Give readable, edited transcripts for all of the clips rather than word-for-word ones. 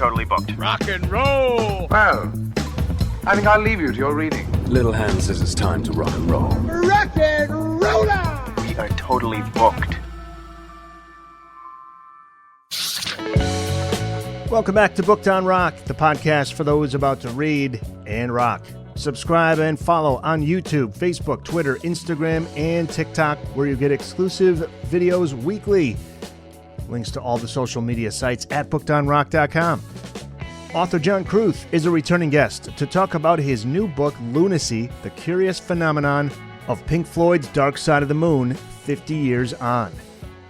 totally booked. Rock and roll! Well, I think I'll leave you to your reading. Little Hand says it's time to rock and roll. Rock and roller! We are totally booked. Welcome back to Booked on Rock, the podcast for those about to read and rock. Subscribe and follow on YouTube, Facebook, Twitter, Instagram, and TikTok, where you get exclusive videos weekly. Links to all the social media sites at bookedonrock.com. Author John Kruth is a returning guest to talk about his new book, Lunacy, The Curious Phenomenon of Pink Floyd's Dark Side of the Moon, 50 years on.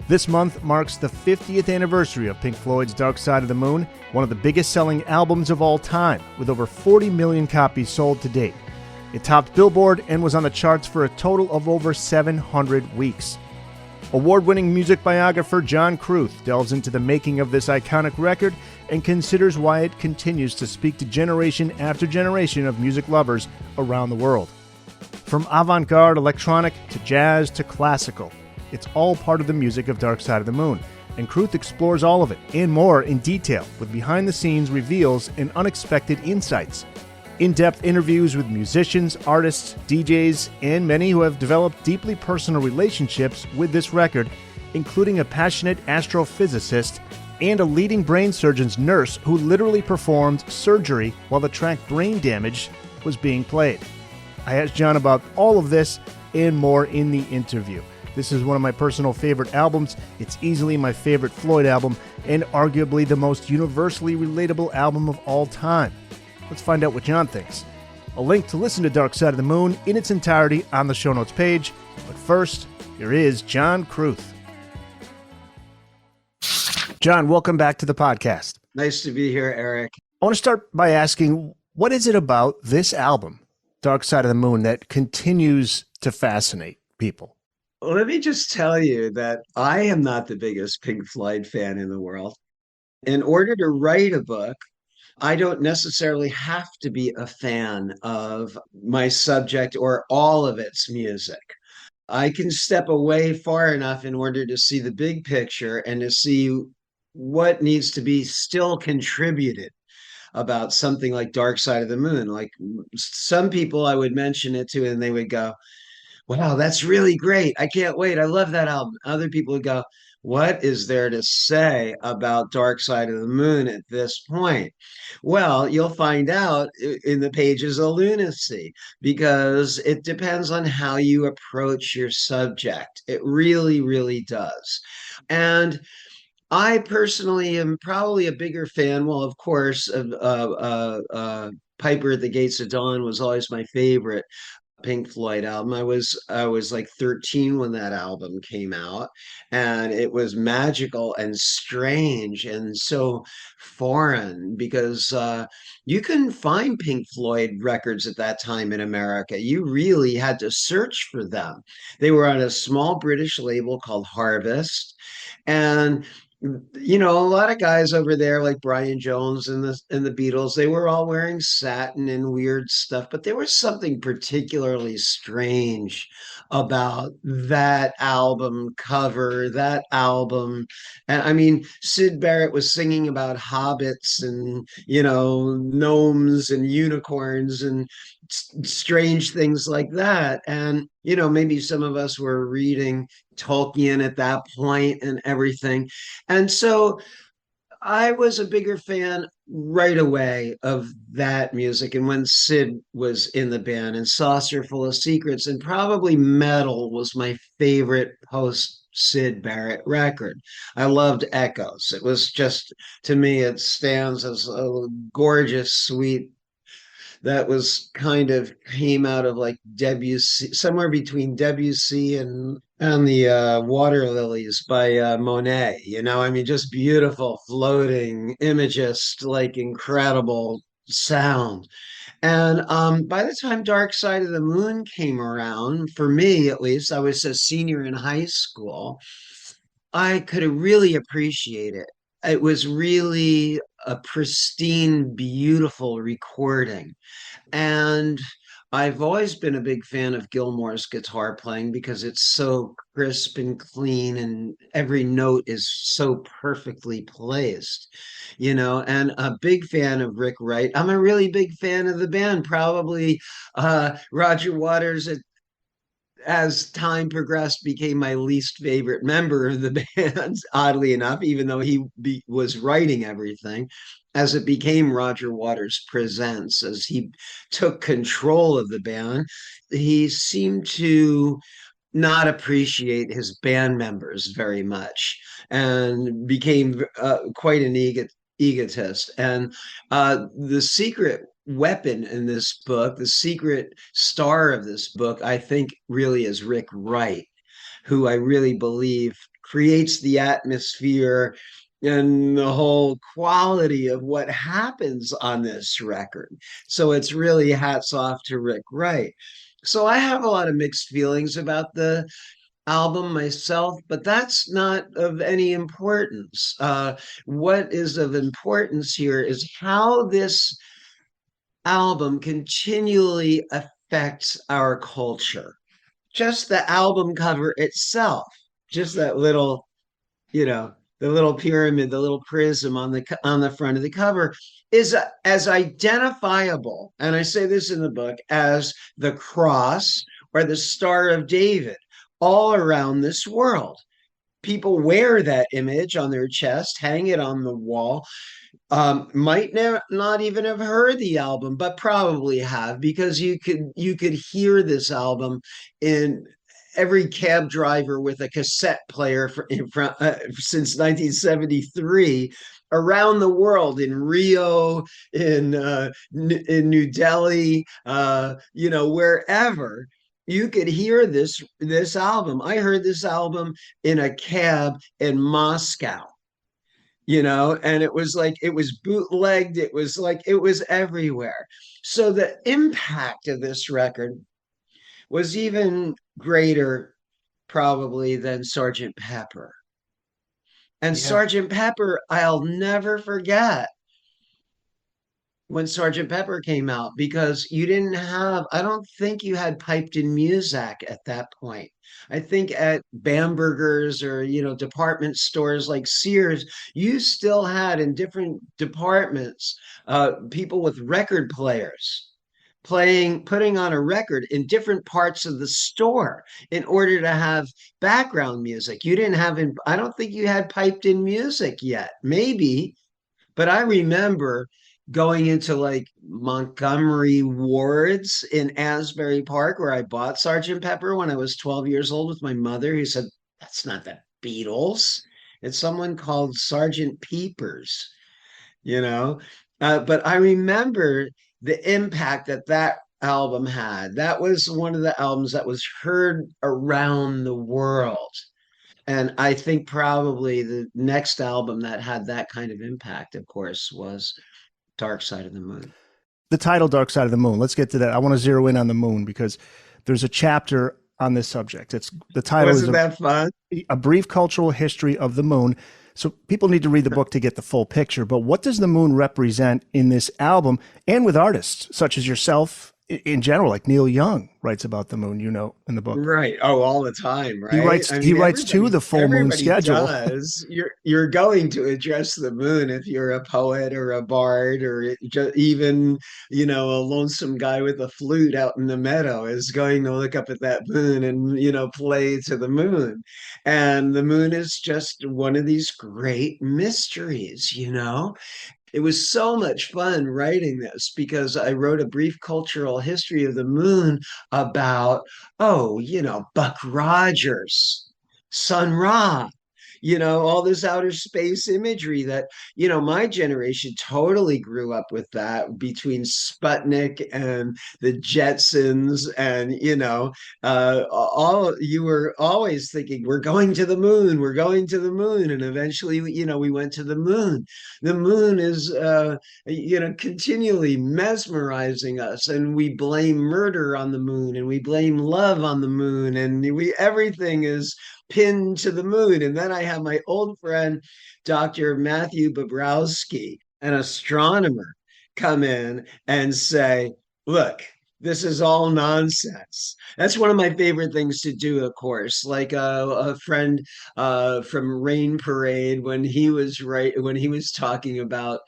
This month marks the 50th anniversary of Pink Floyd's Dark Side of the Moon, one of the biggest-selling albums of all time, with over 40 million copies sold to date. It topped Billboard and was on the charts for a total of over 700 weeks. Award-winning music biographer John Kruth delves into the making of this iconic record and considers why it continues to speak to generation after generation of music lovers around the world. From avant-garde electronic to jazz to classical, it's all part of the music of Dark Side of the Moon, and Kruth explores all of it and more in detail with behind-the-scenes reveals and unexpected insights. In-depth interviews with musicians, artists, DJs, and many who have developed deeply personal relationships with this record, including a passionate astrophysicist and a leading brain surgeon's nurse who literally performed surgery while the track Brain Damage was being played. I asked John about all of this and more in the interview. This is one of my personal favorite albums. It's easily my favorite Floyd album and arguably the most universally relatable album of all time. Let's find out what John thinks. A link to listen to Dark Side of the Moon in its entirety on the show notes page. But first, here is John Kruth. John, welcome back to the podcast. Nice to be here, Eric. I want to start by asking, what is it about this album, Dark Side of the Moon, that continues to fascinate people? Well, let me just tell you that I am not the biggest Pink Floyd fan in the world. In order to write a book, I don't necessarily have to be a fan of my subject or all of its music. I can step away far enough in order to see the big picture and to see what needs to be still contributed about something like Dark Side of the Moon. Like some people I would mention it to and they would go, wow, that's really great. I can't wait. I love that album. Other people would go, what is there to say about Dark Side of the Moon at this point? Well, you'll find out in the pages of Lunacy, because it depends on how you approach your subject. It really, really does. And I personally am probably a bigger fan, well, of course, of Piper at the Gates of Dawn was always my favorite Pink Floyd album. I was like 13 when that album came out, and it was magical and strange and so foreign because you couldn't find Pink Floyd records at that time in America. You really had to search for them. They were on a small British label called Harvest, and a lot of guys over there like Brian Jones and the Beatles, they were all wearing satin and weird stuff, but there was something particularly strange about that album cover, that album. And I mean, Syd Barrett was singing about hobbits and, gnomes and unicorns and strange things like that. And, maybe some of us were reading Tolkien at that point and everything. And so I was a bigger fan right away of that music. And when Syd was in the band, and Saucer Full of Secrets, and probably Metal was my favorite post Syd Barrett record. I loved Echoes. It was just, to me, it stands as a gorgeous, sweet, that was kind of came out of like Debussy, somewhere between Debussy and the Water Lilies by Monet. Just beautiful, floating, imagist, like incredible sound. And by the time Dark Side of the Moon came around, for me at least, I was a senior in high school, I could really appreciate it. It was really a pristine, beautiful recording. And I've always been a big fan of Gilmore's guitar playing because it's so crisp and clean and every note is so perfectly placed, and a big fan of Rick Wright. I'm a really big fan of the band, probably Roger Waters as time progressed, became my least favorite member of the band, oddly enough, even though was writing everything. As it became Roger Waters Presents, as he took control of the band, he seemed to not appreciate his band members very much and became quite an egotist. And the secret weapon in this book, the secret star of this book, I think really is Rick Wright, who I really believe creates the atmosphere and the whole quality of what happens on this record. So it's really hats off to Rick Wright. So I have a lot of mixed feelings about the album myself, but that's not of any importance. What is of importance here is how this album continually affects our culture. Just the album cover itself, just that little, the little pyramid, the little prism on the front of the cover is as identifiable, and I say this in the book, as the cross or the Star of David all around this world. People wear that image on their chest, hang it on the wall. Might not even have heard the album, but probably have, because you could hear this album in every cab driver with a cassette player in front since 1973 around the world, in Rio, in New Delhi, wherever. You could hear this album. I heard this album in a cab in Moscow, and it was like it was bootlegged. It was like it was everywhere. So the impact of this record was even greater, probably, than Sergeant Pepper. And Yeah. Sergeant Pepper, I'll never forget when Sergeant Pepper came out, because I don't think you had piped in music at that point. I think at Bamberger's or, department stores like Sears, you still had in different departments, people with record players putting on a record in different parts of the store in order to have background music. I don't think you had piped in music yet, maybe, but I remember going into like Montgomery Ward's in Asbury Park, where I bought Sergeant Pepper when I was 12 years old with my mother, who said, "That's not the Beatles. It's someone called Sergeant Peepers," But I remember the impact that album had. That was one of the albums that was heard around the world. And I think probably the next album that had that kind of impact, of course, was Dark Side of the Moon. The title Dark Side of the Moon. Let's get to that. I want to zero in on the moon because there's a chapter on this subject. It's the title Wasn't that fun? A Brief Cultural History of the Moon. So people need to read the book to get the full picture. But what does the moon represent in this album, and with artists such as yourself in general? Like Neil Young writes about the moon, in the book. Right. Oh, all the time, right? He writes to the full moon schedule. Does. You're going to address the moon if you're a poet or a bard, or even, a lonesome guy with a flute out in the meadow is going to look up at that moon and, play to the moon. And the moon is just one of these great mysteries. It was so much fun writing this because I wrote a brief cultural history of the moon about, Buck Rogers, Sun Ra, all this outer space imagery that, my generation totally grew up with, that between Sputnik and the Jetsons. And, you were always thinking, we're going to the moon, we're going to the moon. And eventually, we went to the moon. The moon is, continually mesmerizing us, and we blame murder on the moon, and we blame love on the moon, and everything is pinned to the moon. And then I have my old friend, Dr. Matthew Bobrowski, an astronomer, come in and say, look, this is all nonsense. That's one of my favorite things to do, of course. Like a friend from Rain Parade, when he was talking about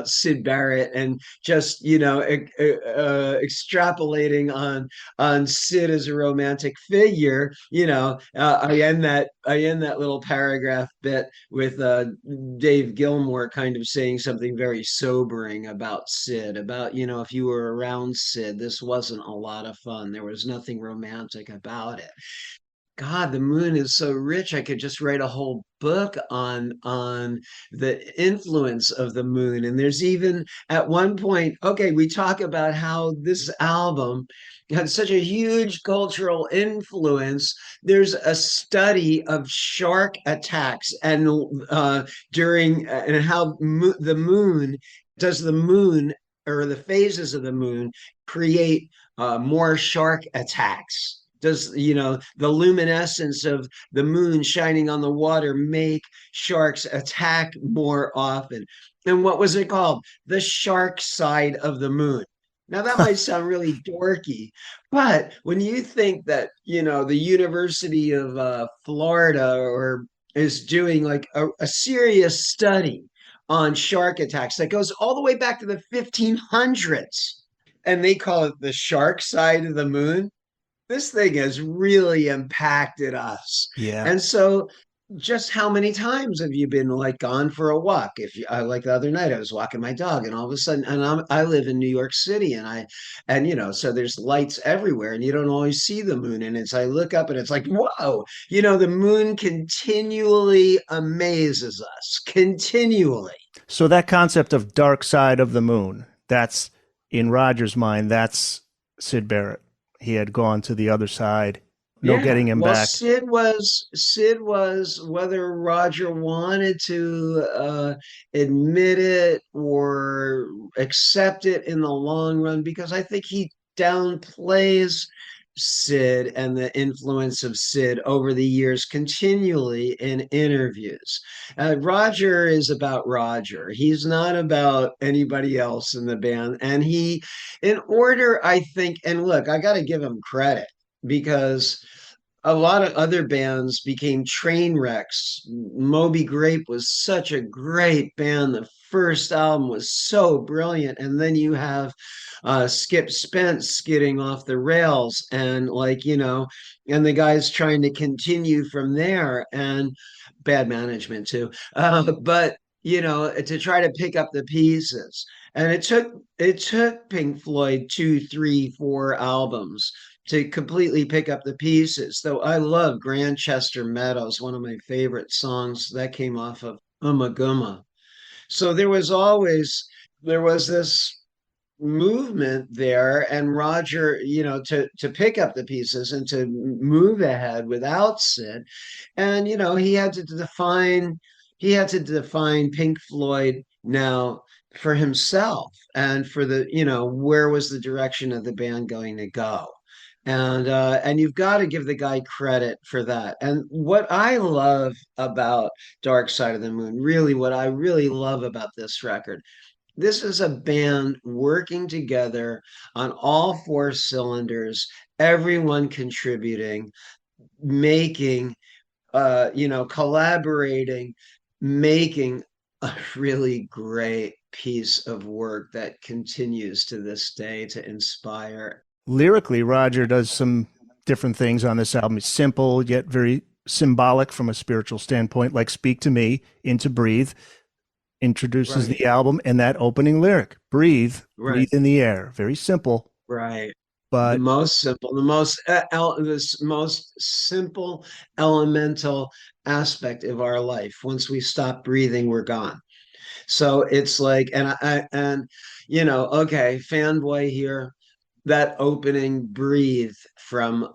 Syd Barrett and just extrapolating on Sid as a romantic figure. I end that little paragraph bit with Dave Gilmour kind of saying something very sobering about Sid, about, if you were around Sid, this wasn't a lot of fun. There was nothing romantic about it. God, the moon is so rich. I could just write a whole book on the influence of the moon. And there's even at one point, okay, we talk about how this album had such a huge cultural influence. There's a study of shark attacks and during and how the moon does the moon or the phases of the moon create more shark attacks. Does the luminescence of the moon shining on the water make sharks attack more often? And what was it called? The shark side of the moon. Now that might sound really dorky, but when you think that the University of Florida or is doing like a serious study on shark attacks that goes all the way back to the 1500s, and they call it the shark side of the moon, this thing has really impacted us. Yeah. And so just how many times have you been like gone for a walk? If you, like the other night, I was walking my dog, and all of a sudden, I live in New York City, and so there's lights everywhere, and you don't always see the moon. And I look up, and it's like, whoa, the moon continually amazes us, continually. So that concept of dark side of the moon, that's in Roger's mind, that's Syd Barrett. He had gone to the other side. No getting him back. Sid was, whether Roger wanted to admit it or accept it in the long run, because I think he downplays Sid and the influence of Sid over the years continually in interviews. Roger is about Roger. He's not about anybody else in the band. And I think, and look, I got to give him credit because a lot of other bands became train wrecks. Moby Grape was such a great band. The first album was so brilliant. And then you have Skip Spence skidding off the rails and and the guys trying to continue from there, and bad management too. But to try to pick up the pieces. And it took Pink Floyd 2, 3, 4 albums to completely pick up the pieces. Though I love Grantchester Meadows, one of my favorite songs that came off of Gumma. So there was this movement there, and Roger, to pick up the pieces and to move ahead without Sid. And he had to define Pink Floyd now for himself, and for where was the direction of the band going to go. And you've got to give the guy credit for that. And what I love about Dark Side of the Moon, really what I really love about this record, this is a band working together on all 4 cylinders, everyone contributing, making, collaborating, making a really great piece of work that continues to this day to inspire. Lyrically, Roger does some different things on this album. It's simple, yet very symbolic from a spiritual standpoint, like Speak to Me, Into Breathe, introduces the album, and that opening lyric, breathe in the air. Very simple. Right. But the most simple, elemental aspect of our life. Once we stop breathing, we're gone. So it's like, okay, fanboy here. That opening breathe from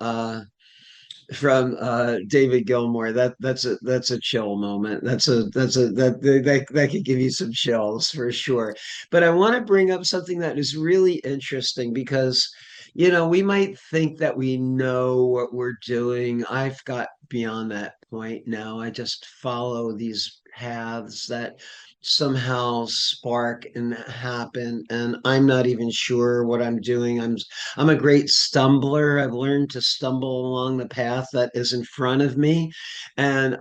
David Gilmour, that's a chill moment. That could give you some chills for sure. But I want to bring up something that is really interesting, because we might think that we know what we're doing. I've got beyond that point now. I just follow these paths that somehow spark and happen, and I'm not even sure what I'm doing. I'm a great stumbler. I've learned to stumble along the path that is in front of me. And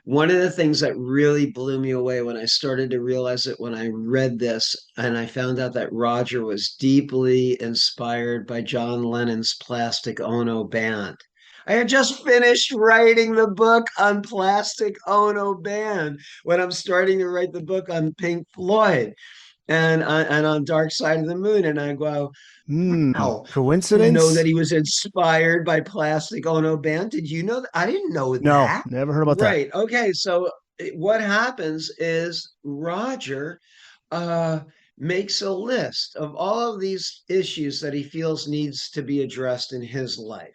one of the things that really blew me away when I started to realize it, when I read this and I found out that Roger was deeply inspired by John Lennon's Plastic Ono Band. I had just finished writing the book on Plastic Ono Band when I'm starting to write the book on Pink Floyd and on Dark Side of the Moon. And I go, wow, you know Coincidence? that he was inspired by Plastic Ono Band. Did you know that? I didn't know No, that. never heard about that. Right. Okay. So what happens is Roger uh, makes a list of all of these issues that he feels needs to be addressed in his life.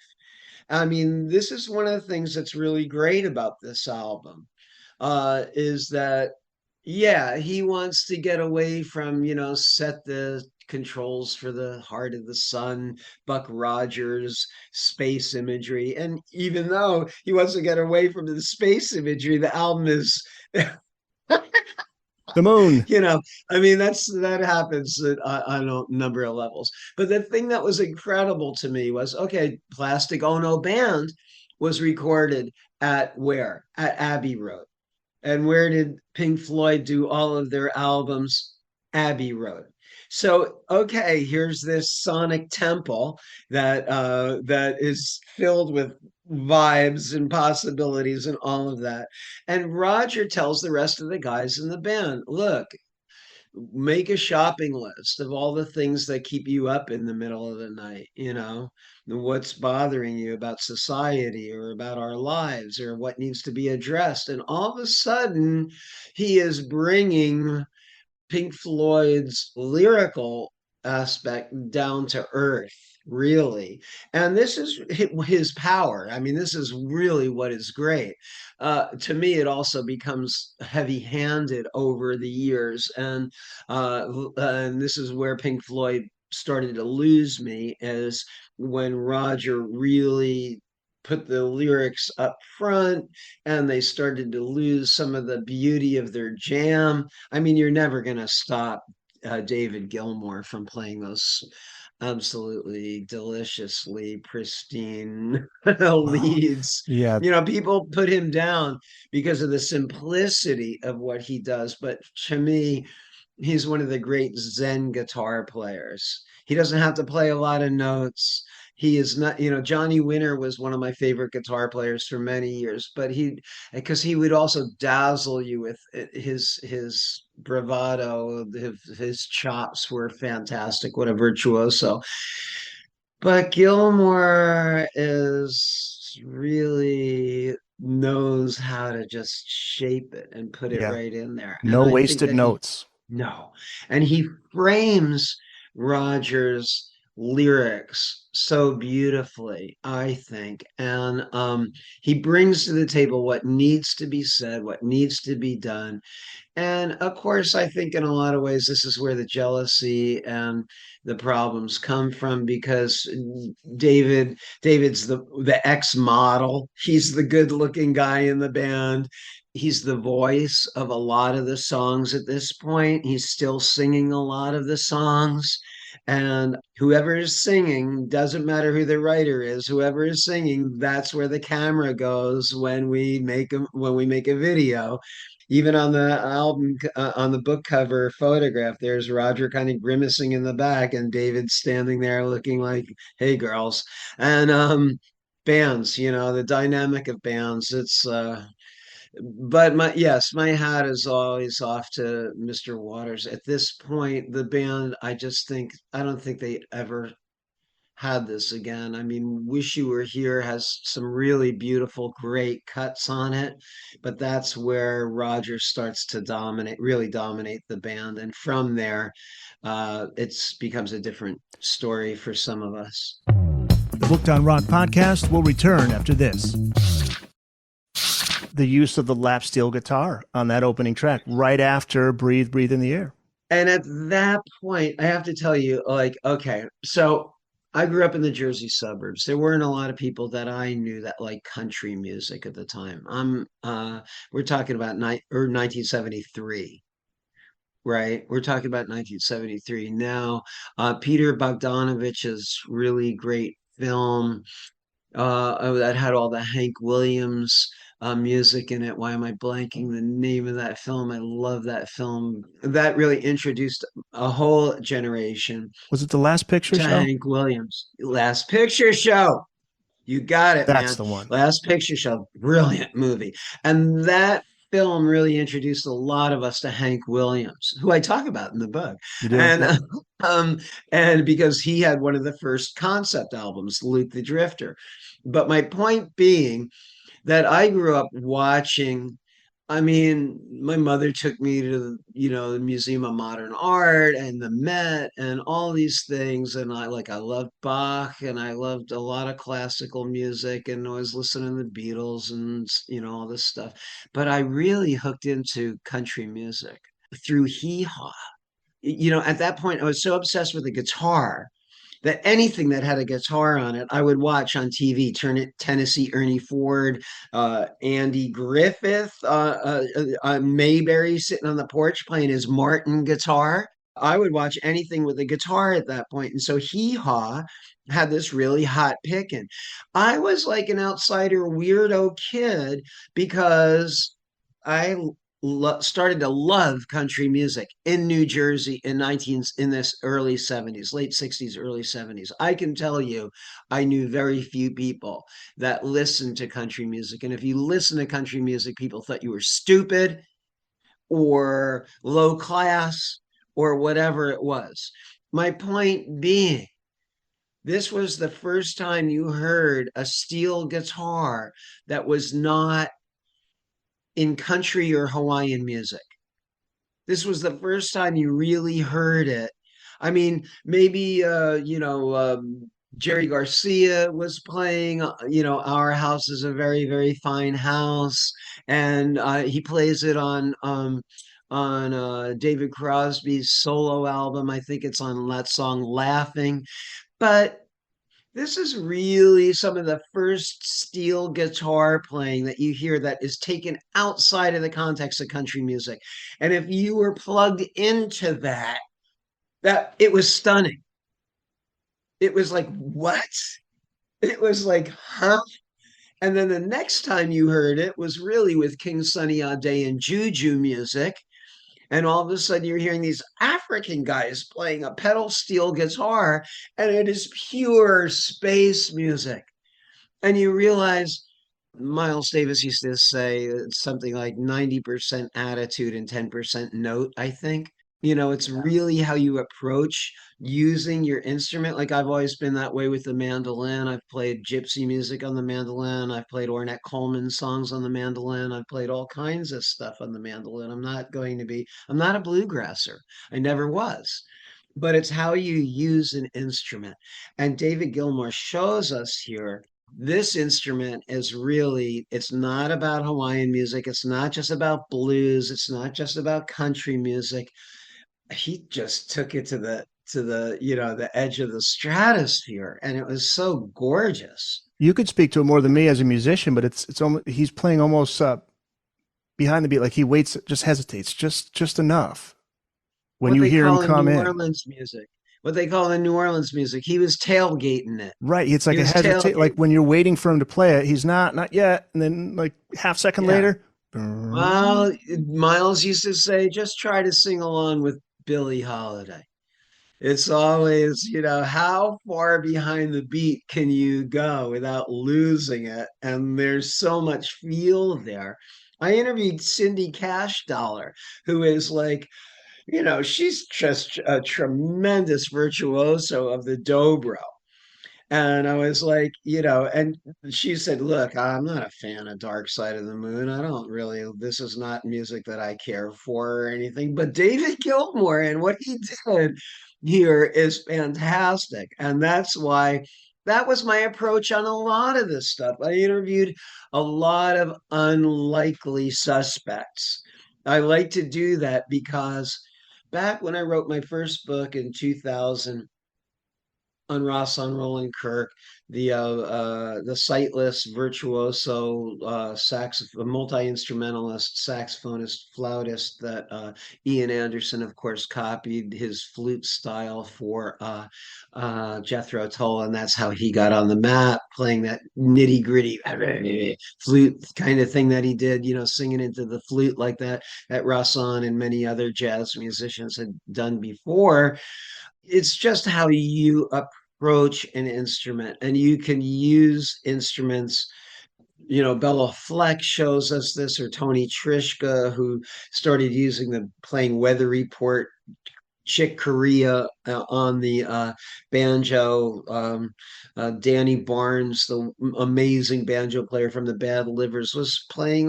I mean, this is one of the things that's really great about this album, is that, yeah, he wants to get away from, set the controls for the heart of the sun, Buck Rogers, space imagery. And even though he wants to get away from the space imagery, the album is The moon. I mean, that happens on a number of levels. But the thing that was incredible to me was, okay, Plastic Ono Band was recorded at where? At Abbey Road. And where did Pink Floyd do all of their albums? Abbey Road. So, okay, here's this sonic temple that is filled with vibes and possibilities and all of that. And Roger tells the rest of the guys in the band, look, make a shopping list of all the things that keep you up in the middle of the night, what's bothering you about society or about our lives or what needs to be addressed. And all of a sudden, he is bringing Pink Floyd's lyrical aspect down to earth, really. And this is his power. I mean, this is really what is great. To me, it also becomes heavy-handed over the years, and this is where Pink Floyd started to lose me, is when Roger really put the lyrics up front and they started to lose some of the beauty of their jam. I mean, you're never going to stop David Gilmour from playing those absolutely deliciously pristine leads. Yeah. People put him down because of the simplicity of what he does. But to me, he's one of the great Zen guitar players. He doesn't have to play a lot of notes. He is not, Johnny Winter was one of my favorite guitar players for many years, but because he would also dazzle you with his bravado. His chops were fantastic. What a virtuoso. But Gilmour is really knows how to just shape it and put it right in there. No And I think wasted that notes. no. And he frames Rogers' lyrics so beautifully, I think. And he brings to the table what needs to be said, what needs to be done. And of course, I think in a lot of ways, this is where the jealousy and the problems come from, because David's the ex-model. He's the good-looking guy in the band. He's the voice of a lot of the songs at this point. He's still singing a lot of the songs. And whoever is singing, doesn't matter who the writer is, whoever is singing, that's where the camera goes when we make a video. Even on the album, on the book cover photograph, there's Roger kind of grimacing in the back and David standing there looking like, hey, girls. And bands, the dynamic of bands, but my hat is always off to Mr. Waters. At this point, the band, I don't think they ever had this again. I mean, Wish You Were Here has some really beautiful, great cuts on it, but that's where Roger starts to really dominate the band. And from there, it becomes a different story for some of us. The Booked on Rock podcast will return after this. The use of the lap steel guitar on that opening track right after Breathe, Breathe in the Air. And at that point, I have to tell you, okay, so I grew up in the Jersey suburbs. There weren't a lot of people that I knew that liked country music at the time. We're talking about 1973, right? We're talking about 1973. Now, Peter Bogdanovich's really great film that had all the Hank Williams music in it. Why am I blanking the name of that film? I love that film. That really introduced a whole generation Was it The Last Picture to Show? Hank Williams. Last Picture Show. You got it, That's man. the one. Last Picture Show. Brilliant movie. And that film really introduced a lot of us to Hank Williams, who I talk about in the book. You do? And Yeah. and because he had one of the first concept albums, Luke the Drifter. But my point being that I grew up watching. I mean, my mother took me to, the Museum of Modern Art and the Met and all these things. And I loved Bach and I loved a lot of classical music and I was listening to the Beatles and, all this stuff. But I really hooked into country music through Hee Haw. At that point, I was so obsessed with the guitar that anything that had a guitar on it, I would watch on TV. Turn it, Tennessee Ernie Ford, Andy Griffith, Mayberry sitting on the porch playing his Martin guitar. I would watch anything with a guitar at that point. And so Hee Haw had this really hot picking. I was like an outsider weirdo kid because I started to love country music in New Jersey in this early 70s, late 60s, early 70s. I can tell you, I knew very few people that listened to country music. And if you listen to country music, people thought you were stupid or low class or whatever it was. My point being, this was the first time you heard a steel guitar that was not in country or Hawaiian music. This was the first time you really heard it. I mean, maybe Jerry Garcia was playing. Our House is a very, very fine house, and he plays it on David Crosby's solo album. I think it's on that song "Laughing," but this is really some of the first steel guitar playing that you hear that is taken outside of the context of country music. And if you were plugged into that it was stunning. It was like, what? It was like, huh? And then the next time you heard it was really with King Sunny Ade and Juju music. And all of a sudden, you're hearing these African guys playing a pedal steel guitar, and it is pure space music. And you realize Miles Davis used to say it's something like 90% attitude and 10% note, I think. It's really how you approach using your instrument. Like I've always been that way with the mandolin. I've played gypsy music on the mandolin. I've played Ornette Coleman songs on the mandolin. I've played all kinds of stuff on the mandolin. I'm not a bluegrasser. I never was. But it's how you use an instrument. And David Gilmour shows us here this instrument is really, it's not about Hawaiian music. It's not just about blues. It's not just about country music. He just took it to the edge of the stratosphere, and it was so gorgeous. You could speak to it more than me as a musician, but it's almost, he's playing almost behind the beat, like he waits, just hesitates, just enough. When you hear him come in, Orleans music, what they call in New Orleans music, he was tailgating it. Right, it's like a hesitate, like when you're waiting for him to play it, he's not yet, and then like half second later. Well, Miles used to say, just try to sing along with Billie Holiday. It's always, how far behind the beat can you go without losing it? And there's so much feel there. I interviewed Cindy Cash Dollar, who is like, she's just a tremendous virtuoso of the dobro. And I was like, and she said, look, I'm not a fan of Dark Side of the Moon. This is not music that I care for or anything. But David Gilmour and what he did here is fantastic. And that's why that was my approach on a lot of this stuff. I interviewed a lot of unlikely suspects. I like to do that because back when I wrote my first book in 2000, on Ross on Roland Kirk, the sightless virtuoso multi-instrumentalist, saxophonist, flautist that Ian Anderson, of course, copied his flute style for Jethro Tull, and that's how he got on the map, playing that nitty gritty flute kind of thing that he did, singing into the flute like that Rasson and many other jazz musicians had done before. It's just how you approach an instrument, and you can use instruments. Bella Fleck shows us this, or Tony Trishka, who started using playing Weather Report, Chick Corea on the banjo. Danny Barnes, the amazing banjo player from the Bad Livers, was playing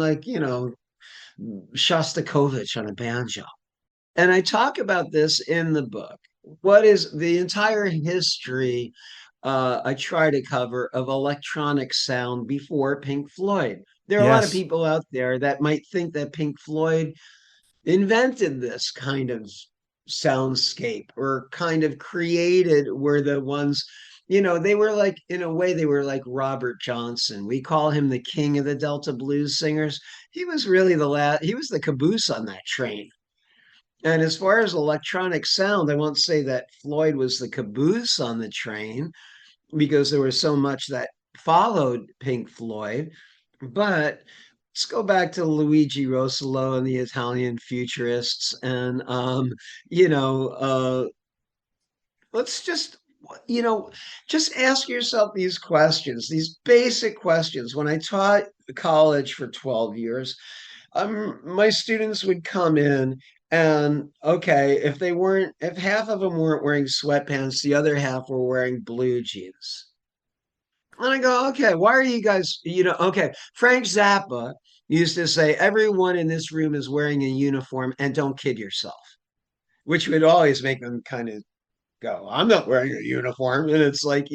Shostakovich on a banjo. And I talk about this in the book. What is the entire history I try to cover of electronic sound before Pink Floyd? There are a lot of people out there that might think that Pink Floyd invented this kind of soundscape, or kind of created, were the ones, they were like, in a way, they were like Robert Johnson. We call him the king of the Delta blues singers. He was really he was the caboose on that train. And as far as electronic sound, I won't say that Floyd was the caboose on the train, because there was so much that followed Pink Floyd. But let's go back to Luigi Rossolo and the Italian Futurists. And, let's just ask yourself these questions, these basic questions. When I taught college for 12 years, my students would come in, and okay, if half of them weren't wearing sweatpants, the other half were wearing blue jeans. And I go, okay, why are you guys, okay, Frank Zappa used to say, everyone in this room is wearing a uniform, and don't kid yourself, which would always make them kind of go, I'm not wearing a uniform. And it's like,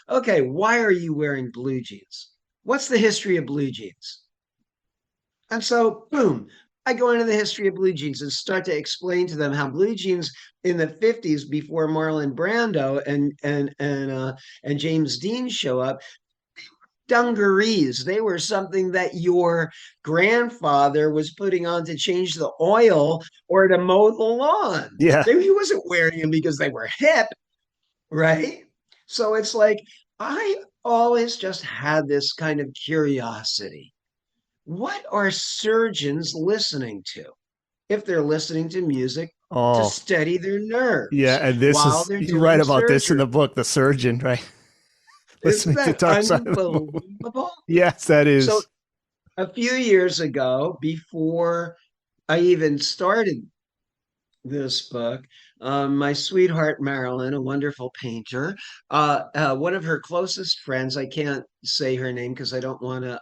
okay, why are you wearing blue jeans? What's the history of blue jeans? And so, boom, I go into the history of blue jeans and start to explain to them how blue jeans in the 50s, before Marlon Brando and James Dean show up, dungarees. They were something that your grandfather was putting on to change the oil or to mow the lawn. Yeah. He wasn't wearing them because they were hip, right? So it's like, I always just had this kind of curiosity. What are surgeons listening to? If they're listening to music to steady their nerves. Yeah, and you write about this in the book, The Surgeon, right? Isn't that unbelievable? Yes, that is. So a few years ago, before I even started this book, my sweetheart Marilyn, a wonderful painter, one of her closest friends, I can't say her name because I don't want to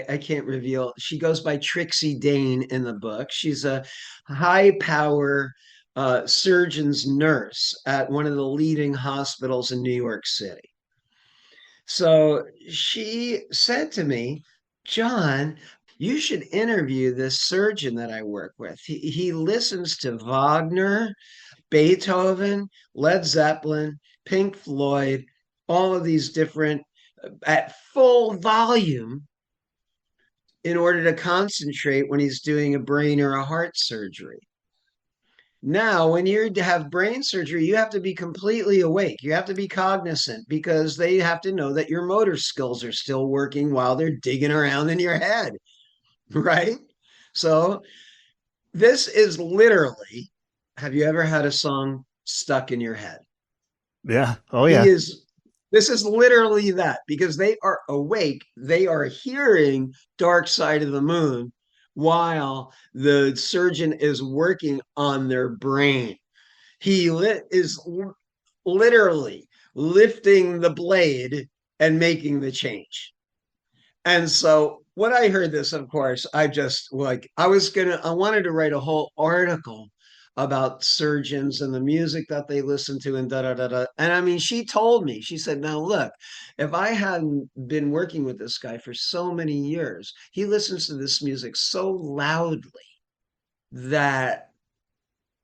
I can't reveal. She goes by Trixie Dane in the book. She's a high power surgeon's nurse at one of the leading hospitals in New York City. So she said to me, John, you should interview this surgeon that I work with. He listens to Wagner, Beethoven, Led Zeppelin, Pink Floyd, all of these different at full volume in order to concentrate when he's doing a brain or a heart surgery. Now, when you have brain surgery, you have to be completely awake. You have to be cognizant, because they have to know that your motor skills are still working while they're digging around in your head, right? So this is literally, have you ever had a song stuck in your head? Yeah. Oh, yeah. This is literally that, because they are awake. They are hearing Dark Side of the Moon while the surgeon is working on their brain. He is literally lifting the blade and making the change. And so when I heard this, of course, I wanted to write a whole article about surgeons and the music that they listen to and da da da da. And I mean, she told me, she said, now look, if I hadn't been working with this guy for so many years, he listens to this music so loudly that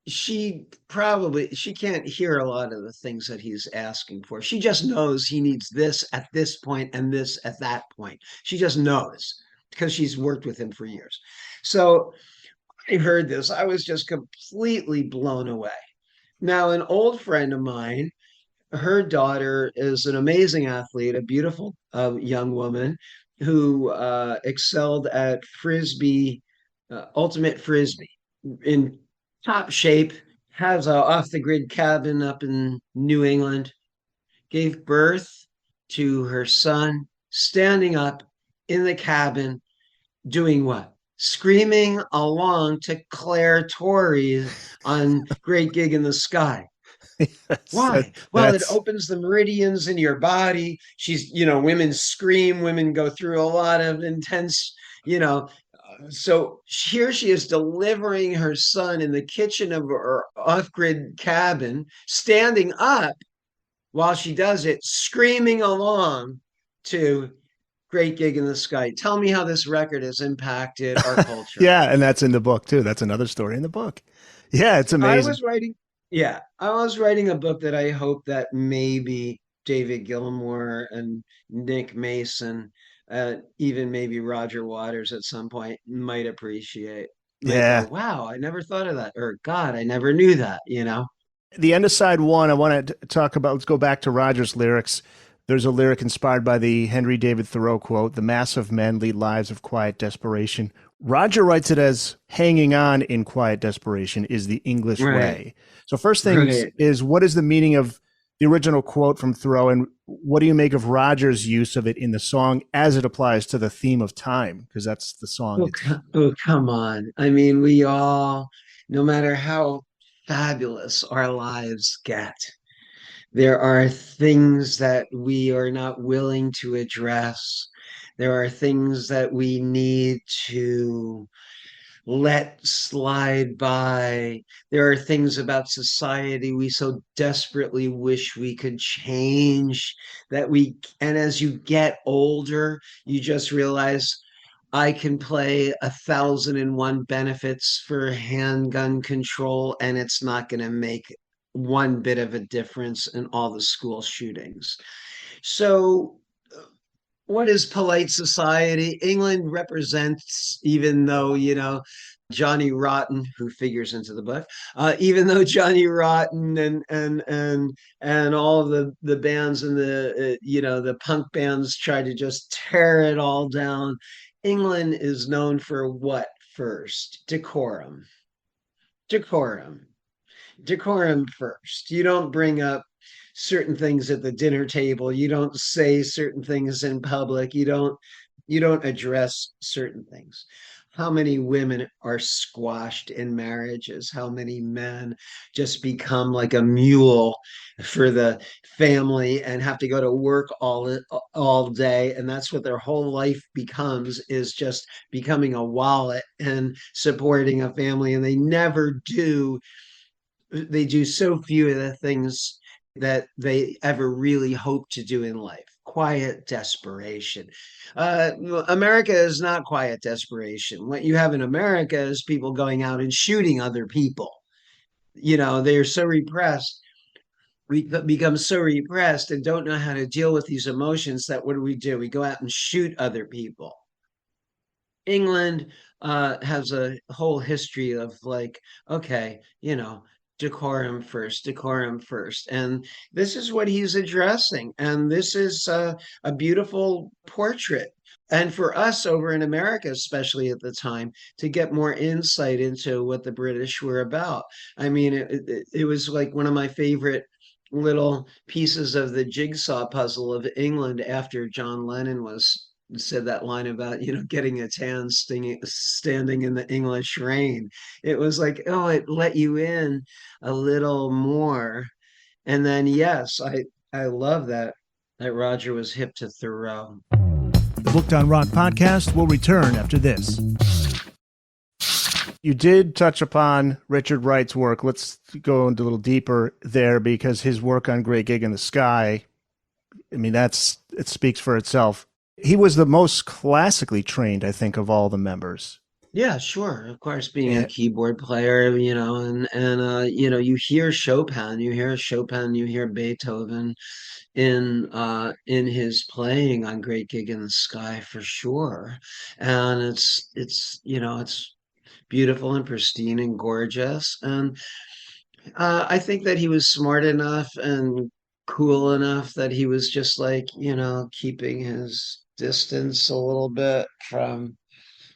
she can't hear a lot of the things that he's asking for. She just knows he needs this at this point and this at that point. She just knows because she's worked with him for years. So I heard this, I was just completely blown away. Now, an old friend of mine, her daughter is an amazing athlete, a beautiful young woman who excelled at frisbee, ultimate frisbee, in top shape, has a off the grid cabin up in New England, gave birth to her son, standing up in the cabin, doing what? Screaming along to Claire Torrey on Great Gig in the Sky. Why? Well, it opens the meridians in your body. She's, women scream, women go through a lot of intense, so here she is delivering her son in the kitchen of her off-grid cabin, standing up while she does it, screaming along to Great Gig in the Sky. Tell me how this record has impacted our culture. Yeah, and that's in the book too. That's another story in the book. Yeah, it's amazing. I was writing a book that I hope that maybe David Gilmour and Nick Mason, even maybe Roger Waters at some point might appreciate. Yeah. Go, wow, I never thought of that. Or God, I never knew that, The end of side one, I want to talk about, let's go back to Roger's lyrics. There's a lyric inspired by the Henry David Thoreau quote, "The mass of men lead lives of quiet desperation." Roger writes it as hanging on in quiet desperation is the English way. So first thing is, what is the meaning of the original quote from Thoreau, and what do you make of Roger's use of it in the song as it applies to the theme of time? Because that's the song. Come on. I mean, we all, no matter how fabulous our lives get, there are things that we are not willing to address. There are things that we need to let slide by. There are things about society we so desperately wish we could change and as you get older, you just realize I can play 1,001 benefits for handgun control, and it's not going to make one bit of a difference in all the school shootings. So what is polite society? England represents, even though, Johnny Rotten, who figures into the book, even though Johnny Rotten and all of the bands and the punk bands try to just tear it all down, England is known for what first? Decorum first. You don't bring up certain things at the dinner table. You don't say certain things in public. You don't address certain things. How many women are squashed in marriages? How many men just become like a mule for the family and have to go to work all day? And that's what their whole life becomes, is just becoming a wallet and supporting a family. And they do so few of the things that they ever really hope to do in life. Quiet desperation. America is not quiet desperation. What you have in America is people going out and shooting other people. They're so repressed. We become so repressed and don't know how to deal with these emotions that what do? We go out and shoot other people. England has a whole history of like, okay, decorum first. And this is what he's addressing. And this is a beautiful portrait. And for us over in America, especially at the time, to get more insight into what the British were about. I mean, it was like one of my favorite little pieces of the jigsaw puzzle of England after John Lennon said that line about, getting a tan standing in the English rain. It was like, oh, it let you in a little more. And then, yes, I love that Roger was hip to Thoreau. The Booked on Rock podcast will return after this. You did touch upon Richard Wright's work. Let's go into a little deeper there, because his work on Great Gig in the Sky, I mean, it speaks for itself. He was the most classically trained, I think, of all the members. Yeah, sure. Of course, being a And keyboard player, you hear Chopin, you hear Beethoven in his playing on Great Gig in the Sky for sure. And it's beautiful and pristine and gorgeous. And I think that he was smart enough and cool enough that he was just like, keeping his distance a little bit from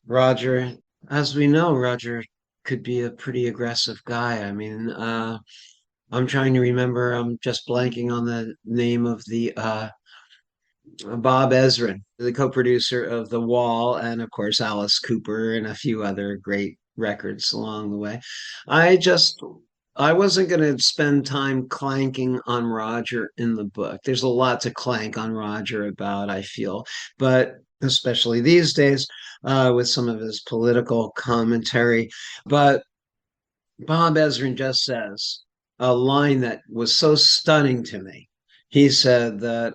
Roger. As we know, Roger could be a pretty aggressive guy. I mean, I'm trying to remember, I'm just blanking on the name of the Bob Ezrin, the co-producer of The Wall, and of course Alice Cooper and a few other great records along the way. I just I wasn't going to spend time clanking on Roger in the book. There's a lot to clank on Roger about, I feel, but especially these days with some of his political commentary. But Bob Ezrin just says a line that was so stunning to me. He said that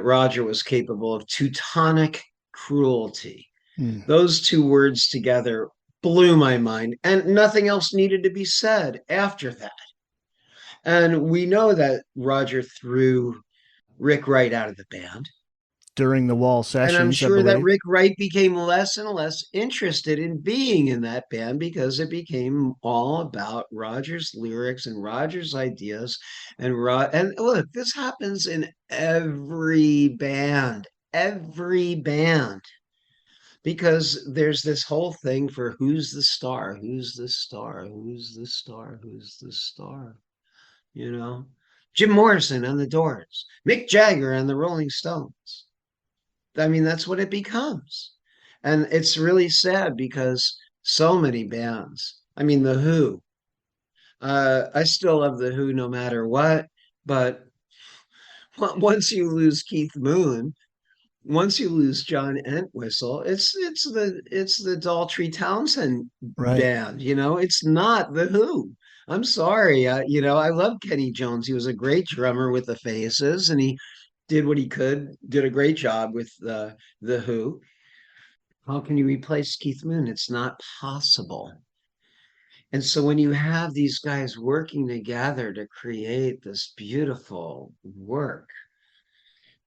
Roger was capable of Teutonic cruelty. hmm, Those two words together blew my mind, and nothing else needed to be said after that. And we know that Roger threw Rick Wright out of the band. during the Wall And I'm sessions, I sure that believe. Rick Wright became less and less interested in being in that band because it became all about Roger's lyrics and Roger's ideas. And look, this happens in every band, because there's this whole thing for who's the star, who's the star, who's the star, who's the star, you know? Jim Morrison and the Doors, Mick Jagger and the Rolling Stones. I mean, that's what it becomes. And it's really sad because so many bands, I mean, The Who, I still love The Who no matter what, but once you lose Keith Moon, once you lose John Entwistle, it's the Daltrey Townsend Right. band, it's not The Who. I'm sorry, I love Kenny Jones. He was a great drummer with the Faces, and he did what he could, did a great job with the Who. How can you replace Keith Moon? It's not possible. And so when you have these guys working together to create this beautiful work,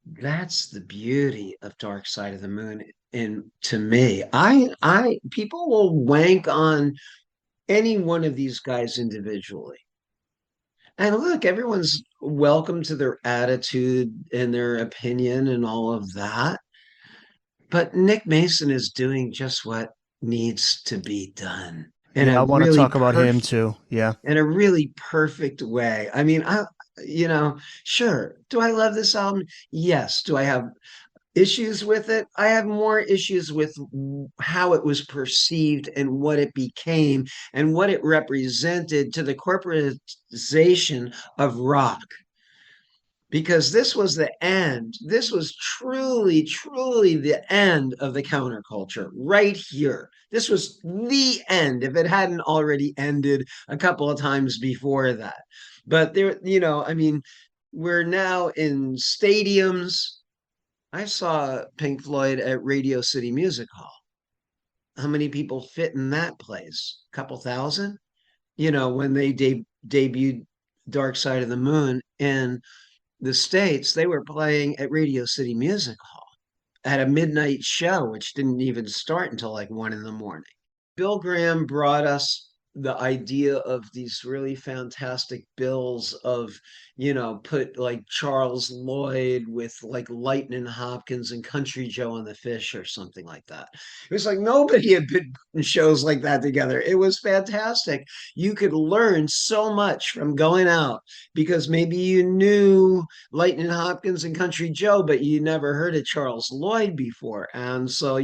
that's the beauty of Dark Side of the Moon. And to me, I people will wank on any one of these guys individually. And look, everyone's welcome to their attitude and their opinion and all of that. But Nick Mason is doing just what needs to be done in Yeah, a I want to really talk about him perfect too. Yeah. in a really perfect way. I mean, sure. Do I love this album? Yes. Do I have issues with it? I have more issues with how it was perceived and what it became and what it represented to the corporatization of rock, because this was the end. This was truly, truly the end of the counterculture right here. This was the end, if it hadn't already ended a couple of times before that. But there, I mean, we're now in stadiums. I saw Pink Floyd at Radio City Music Hall. How many people fit in that place? A couple thousand? When they debuted Dark Side of the Moon in the States, they were playing at Radio City Music Hall at a midnight show, which didn't even start until like 1 in the morning. Bill Graham brought us the idea of these really fantastic bills of, put like Charles Lloyd with like Lightning Hopkins and Country Joe and the Fish or something like that. It was like nobody had been in shows like that together. It was fantastic. You could learn so much from going out because maybe you knew Lightning Hopkins and Country Joe, but you never heard of Charles Lloyd before. And so,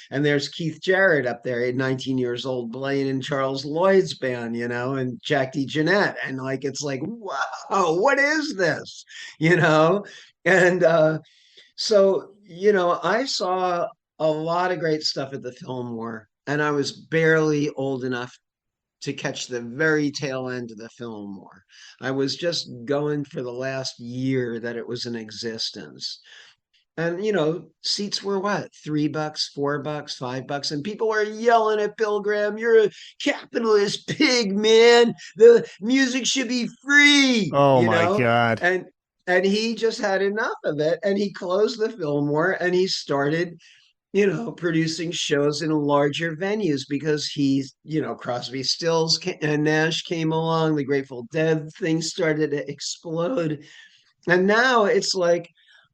and there's Keith Jarrett up there at 19 years old playing in Charles Lloyd's band, and Jack DeJohnette. And like, it's like, wow, what is this? And so, I saw a lot of great stuff at the Fillmore, and I was barely old enough to catch the very tail end of the Fillmore. I was just going for the last year that it was in existence. And seats were what, $3, $4, $5, and people were yelling at Bill Graham, "You're a capitalist pig, man. The music should be free," Oh my God. and he just had enough of it, and he closed the Fillmore, and he started, producing shows in larger venues because Crosby, Stills, and Nash came along. The Grateful Dead thing started to explode, and now it's like,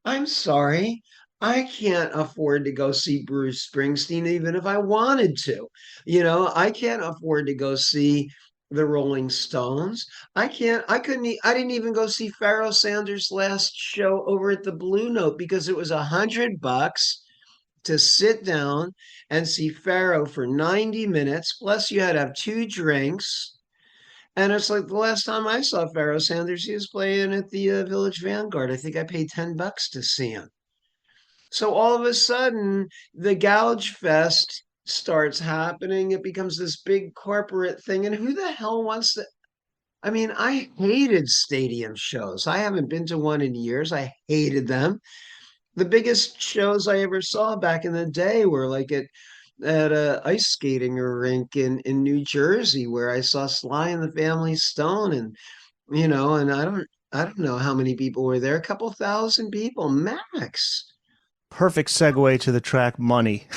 I'm sorry, I can't afford to go see Bruce Springsteen even if I wanted to. I can't afford to go see the Rolling Stones. I didn't even go see Pharoah Sanders' last show over at the Blue Note because it was $100 to sit down and see Pharoah for 90 minutes. Plus, you had to have 2 drinks. And it's like the last time I saw Pharoah Sanders, he was playing at the Village Vanguard. I think I paid $10 to see him. So all of a sudden, the Gouge Fest starts happening. It becomes this big corporate thing. And who the hell wants to? I mean, I hated stadium shows. I haven't been to one in years. I hated them. The biggest shows I ever saw back in the day were like at a ice skating rink in New Jersey, where I saw Sly and the Family Stone, and and I don't know how many people were there. A couple thousand people max. Perfect segue to the track Money.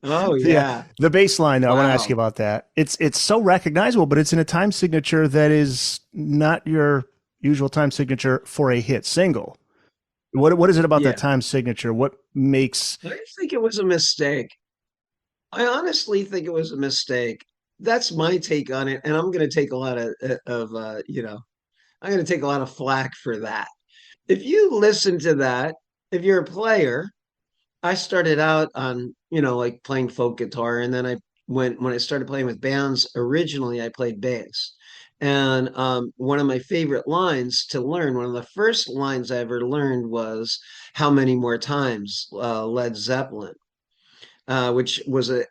Oh yeah. The bass line, though, I want to ask you Wow. about that. It's so recognizable, but it's in a time signature that is not your usual time signature for a hit single. What is it about that Yeah. time signature? What makes I think it was a mistake. I honestly think it was a mistake. That's my take on it, and I'm going to take a lot I'm going to take a lot of flack for that. If you listen to that, if you're a player, I started out on, like playing folk guitar, and then when I started playing with bands, originally I played bass. And one of my favorite lines to learn, one of the first lines I ever learned was "How many more times?" Led Zeppelin, which was a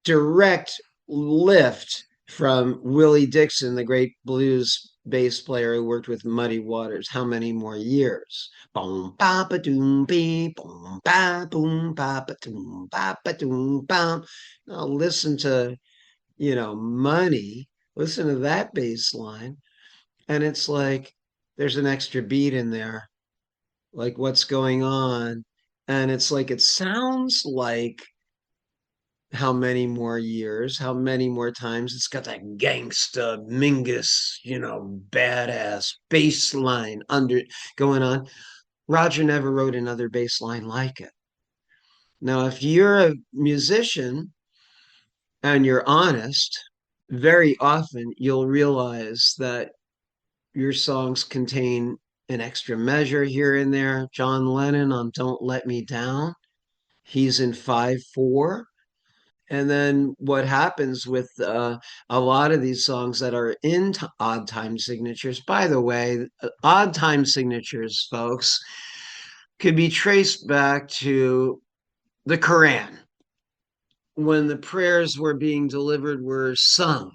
direct lift from Willie Dixon, the great blues bass player who worked with Muddy Waters. How many more years? Boom, ba ba doom, bee, boom, ba boom, ba ba doom, ba ba doom, bam. Now listen to, Money. Listen to that bass line, and it's like there's an extra beat in there. Like, what's going on? And it's like it sounds like how many more years, how many more times. It's got that gangsta Mingus, badass bass line under going on. Roger never wrote another bass line like it. Now, if you're a musician and you're honest, very often you'll realize that your songs contain an extra measure here and there. John Lennon on Don't Let Me Down, he's in 5/4. And then what happens with a lot of these songs that are in odd time signatures, by the way, odd time signatures, folks, could be traced back to the Quran. When the prayers were being delivered were sung,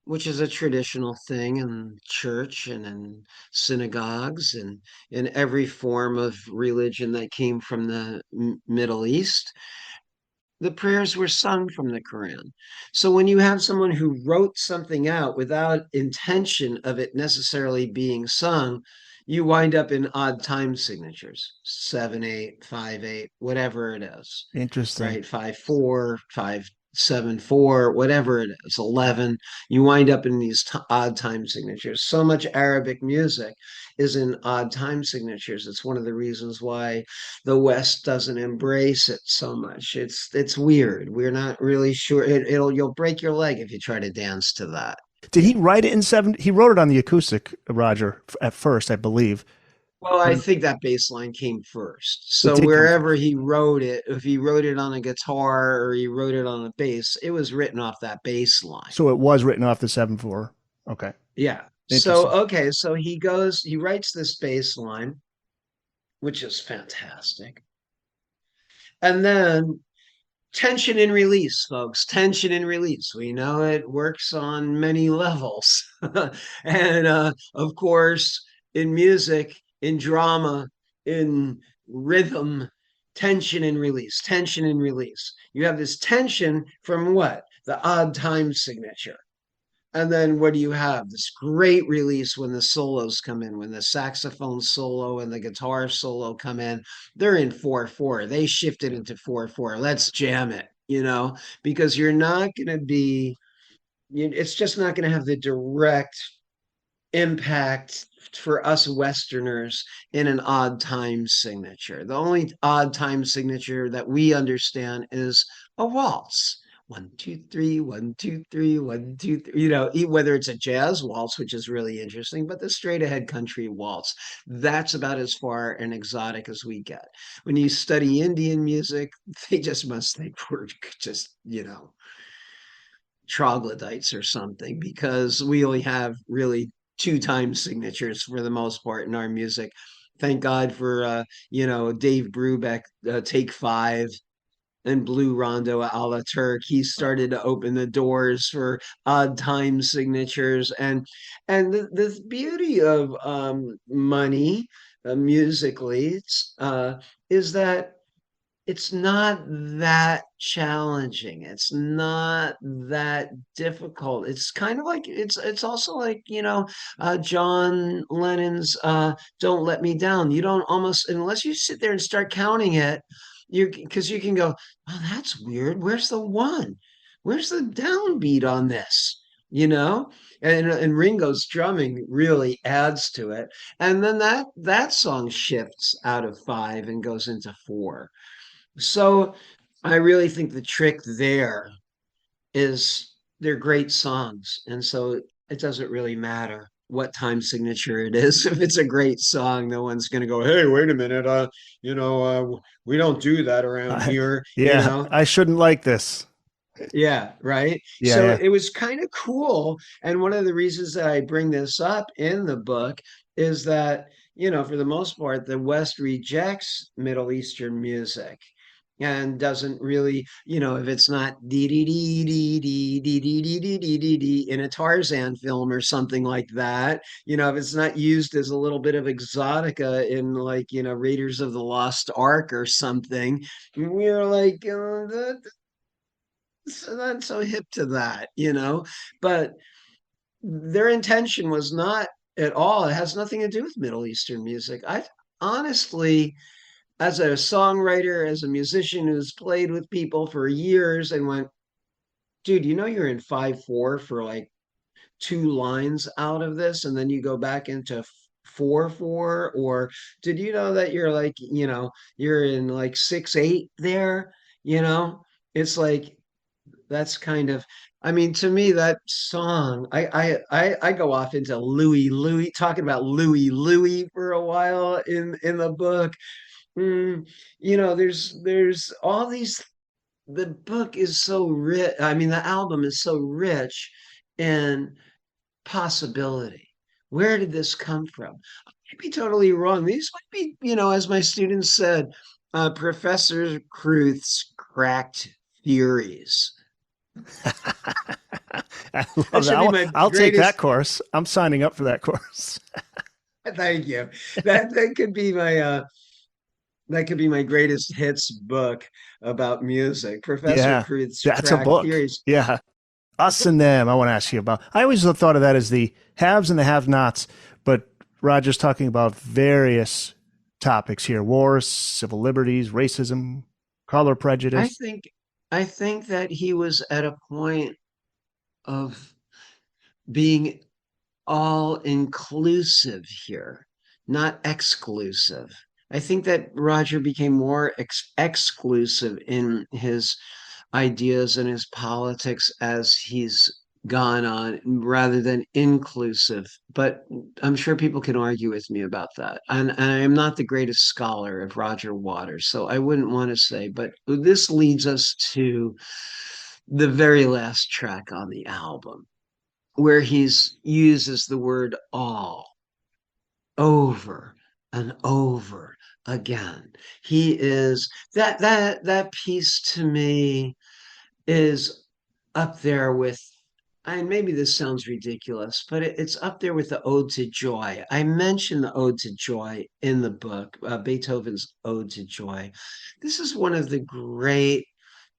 which is a traditional thing in church and in synagogues and in every form of religion that came from the Middle East. The prayers were sung from the Quran. So when you have someone who wrote something out without intention of it necessarily being sung, you wind up in odd time signatures, 7/8, 5/8, whatever it is, interesting? right? 5/4, 5/7/4, whatever it is, 11. You wind up in these odd time signatures. So much Arabic music is in odd time signatures. It's one of the reasons why the West doesn't embrace it so much. It's weird. We're not really sure. You'll break your leg if you try to dance to that. Did he write it in seven? He wrote it on the acoustic, Roger, at first, I believe. Well, I think that bass line came first. It So did come wherever first. he wrote it, if he wrote it on a guitar or he wrote it on a bass, it was written off that bass line. So it was written off the 7/4. Okay. Yeah. So Interesting. okay, so he writes this bass line, which is fantastic. And then tension and release, folks. Tension and release. We know it works on many levels. And of course, in music, in drama, in rhythm, tension and release, tension and release. You have this tension from what? The odd time signature. And then what do you have? This great release when the solos come in, when the saxophone solo and the guitar solo come in, they're in 4/4. They shifted into 4/4. Let's jam it, because you're not going to be, it's just not going to have the direct impact for us Westerners in an odd time signature. The only odd time signature that we understand is a waltz. 1, 2, 3, 1, 2, 3, 1, 2, 3. Whether it's a jazz waltz, which is really interesting, but the straight ahead country waltz, that's about as far and exotic as we get. When you study Indian music, they just must think we're just, troglodytes or something, because we only have really 2 time signatures for the most part in our music. Thank God for Dave Brubeck, Take 5 and Blue Rondo a la Turk. He started to open the doors for odd time signatures, and the beauty of money musically is that it's not that challenging. It's not that difficult. It's kind of like it's also like, John Lennon's Don't Let Me Down. You don't almost, unless you sit there and start counting it, because you can go, oh, that's weird. Where's the one? Where's the downbeat on this? And Ringo's drumming really adds to it. And then that song shifts out of 5 and goes into 4. So I really think the trick there is they're great songs. And so it doesn't really matter what time signature it is. If it's a great song, no one's going to go, hey, wait a minute. We don't do that around here. Yeah, I shouldn't like this. Yeah, right. Yeah, so yeah. It was kind of cool. And one of the reasons that I bring this up in the book is that, for the most part, the West rejects Middle Eastern music and doesn't really, if it's not dee dee dee dee dee dee dee dee dee dee dee dee in a Tarzan film or something like that, if it's not used as a little bit of exotica in like, Raiders of the Lost Ark or something, we're like, not so hip to that, but their intention was not at all. It has nothing to do with Middle Eastern music. I honestly, as a songwriter, as a musician who's played with people for years and went, dude, you're in 5/4 for like 2 lines out of this, and then you go back into 4/4, or did you know that you're like, you're in like 6/8 there, it's like, that's kind of, I mean, to me, that song, I go off into Louie, talking about Louie for a while in the book. There's all these, the book is so rich. I mean, the album is so rich in possibility. Where did this come from? I might be totally wrong. These might be, as my students said, Professor Kruth's cracked theories. I love that. I'll take that course. I'm signing up for that course. Thank you. That could be my greatest hits book about music. Professor Kruth's that's a book. Theories. Yeah. Us and them, I want to ask you about. I always thought of that as the haves and the have-nots, but Roger's talking about various topics here: wars, civil liberties, racism, color prejudice. I think that he was at a point of being all inclusive here, not exclusive. I think that Roger became more exclusive in his ideas and his politics as he's gone on, rather than inclusive. But I'm sure people can argue with me about that. And I am not the greatest scholar of Roger Waters, so I wouldn't want to say, but this leads us to the very last track on the album, where he's uses the word all over and over again. He is that piece to me is up there with and maybe this sounds ridiculous, but it's up there with the Ode to Joy. I mentioned the Ode to Joy in the book, Beethoven's Ode to Joy. This is one of the great,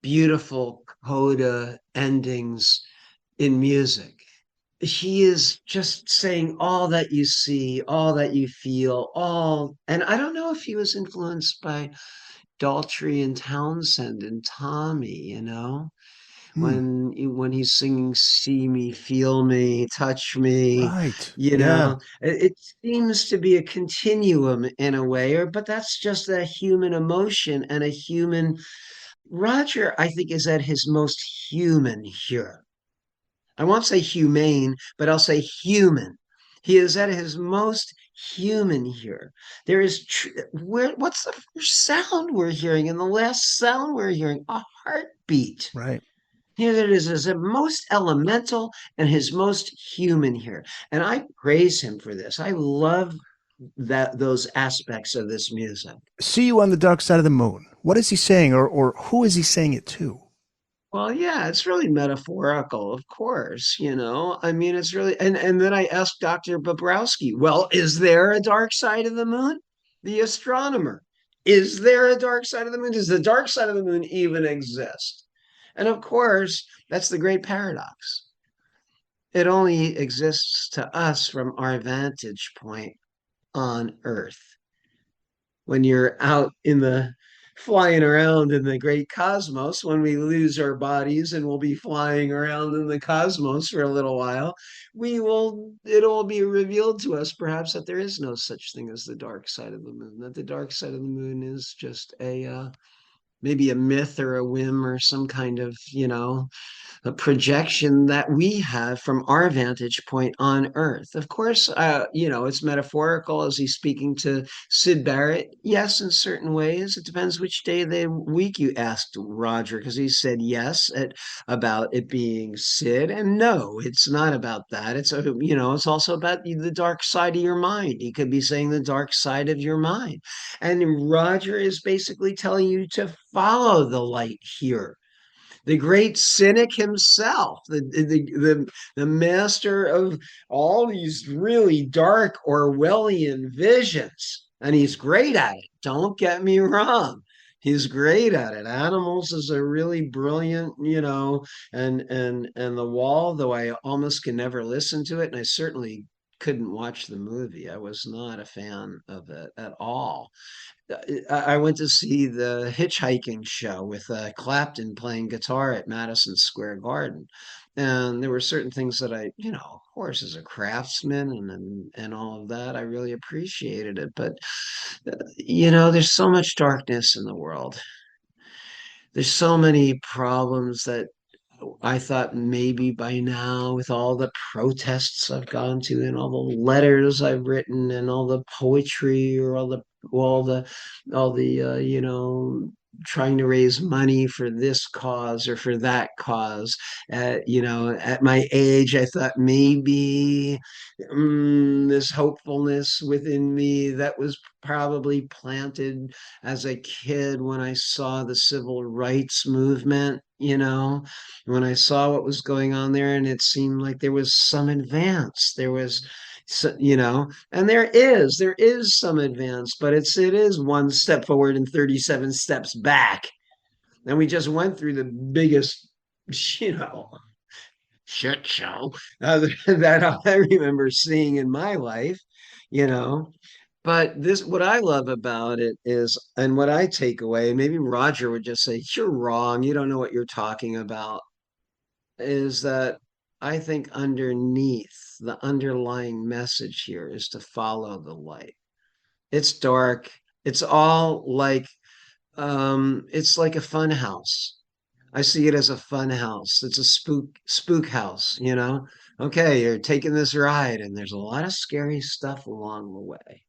beautiful coda endings in music. He is just saying all that you see, all that you feel, all. And I don't know if he was influenced by Daltrey and Townsend and Tommy, Hmm. when he's singing "See Me, Feel Me, Touch Me," Right. Yeah. it seems to be a continuum in a way, but that's just a human emotion and a human. Roger, I think, is at his most human here. I won't say humane, but I'll say human. He is at his most human here. There is what's the first sound we're hearing and the last sound we're hearing? A heartbeat. Right. Here it is as a most elemental and his most human here. And I praise him for this. I love that those aspects of this music. See you on the dark side of the moon. What is he saying, or who is he saying it to? Well, yeah, it's really metaphorical, of course, I mean, it's really, and then I asked Dr. Bobrowski, well, is there a dark side of the moon? The astronomer. Is there a dark side of the moon? Does the dark side of the moon even exist? And of course, that's the great paradox. It only exists to us from our vantage point on Earth. When you're out in the flying around in the great cosmos, when we lose our bodies and we'll be flying around in the cosmos for a little while, it'll be revealed to us perhaps that there is no such thing as the dark side of the moon, that the dark side of the moon is just maybe a myth or a whim or some kind of, a projection that we have from our vantage point on Earth. Of course, it's metaphorical. Is he speaking to Sid Barrett? Yes, in certain ways. It depends which day of the week you asked Roger, because he said yes about it being Sid, and no, it's not about that. It's also about the dark side of your mind. He could be saying the dark side of your mind, and Roger is basically telling you to follow the light here. The great cynic himself, the master of all these really dark Orwellian visions. And he's great at it. Don't get me wrong. He's great at it. Animals is a really brilliant, and The Wall, though I almost can never listen to it, and I certainly couldn't watch the movie. I was not a fan of it at all. I went to see the hitchhiking show with Clapton playing guitar at Madison Square Garden. And there were certain things that of course, as a craftsman and all of that, I really appreciated it. But, there's so much darkness in the world. There's so many problems that I thought maybe by now, with all the protests I've gone to and all the letters I've written and all the poetry or all the trying to raise money for this cause or for that cause. At my age, I thought maybe this hopefulness within me that was probably planted as a kid when I saw the civil rights movement, when I saw what was going on there, and it seemed like there was some advance. There was, and there is some advance, but it is one step forward and 37 steps back. And we just went through the biggest, you know, shit show that I remember seeing in my life, you know. But what I love about it is, and what I take away, maybe Roger would just say, "You're wrong. You don't know what you're talking about," is that I think underneath the underlying message here is to follow the light. It's dark. It's all like, it's like a fun house. I see it as a fun house. It's a spook house. Okay, you're taking this ride, and there's a lot of scary stuff along the way.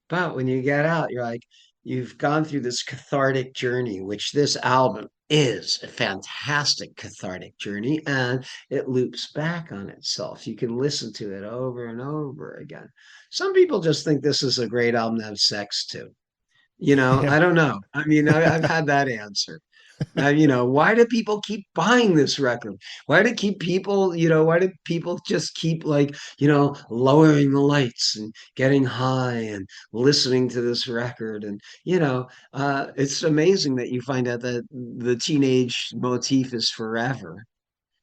But when you get out, you're like, you've gone through this cathartic journey, which this album is a fantastic cathartic journey, and it loops back on itself. You can listen to it over and over again. Some people just think this is a great album to have sex to. Yeah. I don't know. I mean, I've had that answer. Why do people keep buying this record? Why do people just keep like, lowering the lights and getting high and listening to this record? And, it's amazing that you find out that the teenage motif is forever.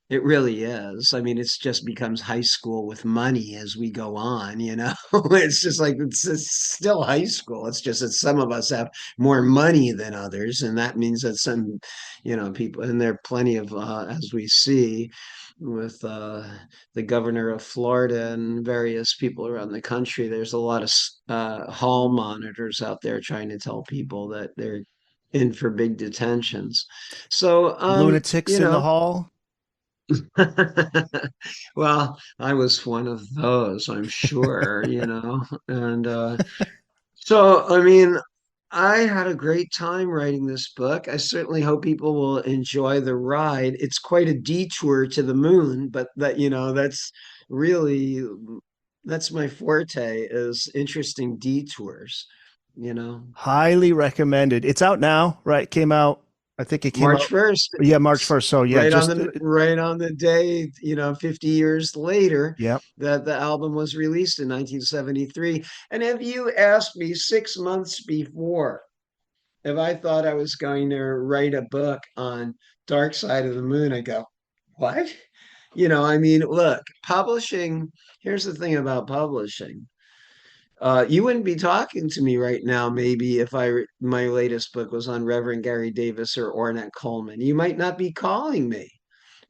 It really is. I mean, it's just becomes high school with money as we go on. It's just like it's still high school. It's just that some of us have more money than others, and that means that some, people, and there are plenty of, as we see with the governor of Florida and various people around the country, there's a lot of hall monitors out there trying to tell people that they're in for big detentions. So, Lunatics in the hall. Well, I was one of those, I'm sure, and so I mean, I had a great time writing this book. I certainly hope people will enjoy the ride. It's quite a detour to the moon, but really that's my forte, is interesting detours. Highly recommended. It's out now, right? Came out. I think it came March out. 1st. Yeah, March 1st. So yeah, Right on the day, 50 years later, yeah. that the album was released in 1973. And if you asked me 6 months before if I thought I was going to write a book on Dark Side of the Moon, I go, what? Look, publishing, here's the thing about publishing. You wouldn't be talking to me right now, maybe, if my latest book was on Reverend Gary Davis or Ornette Coleman. You might not be calling me.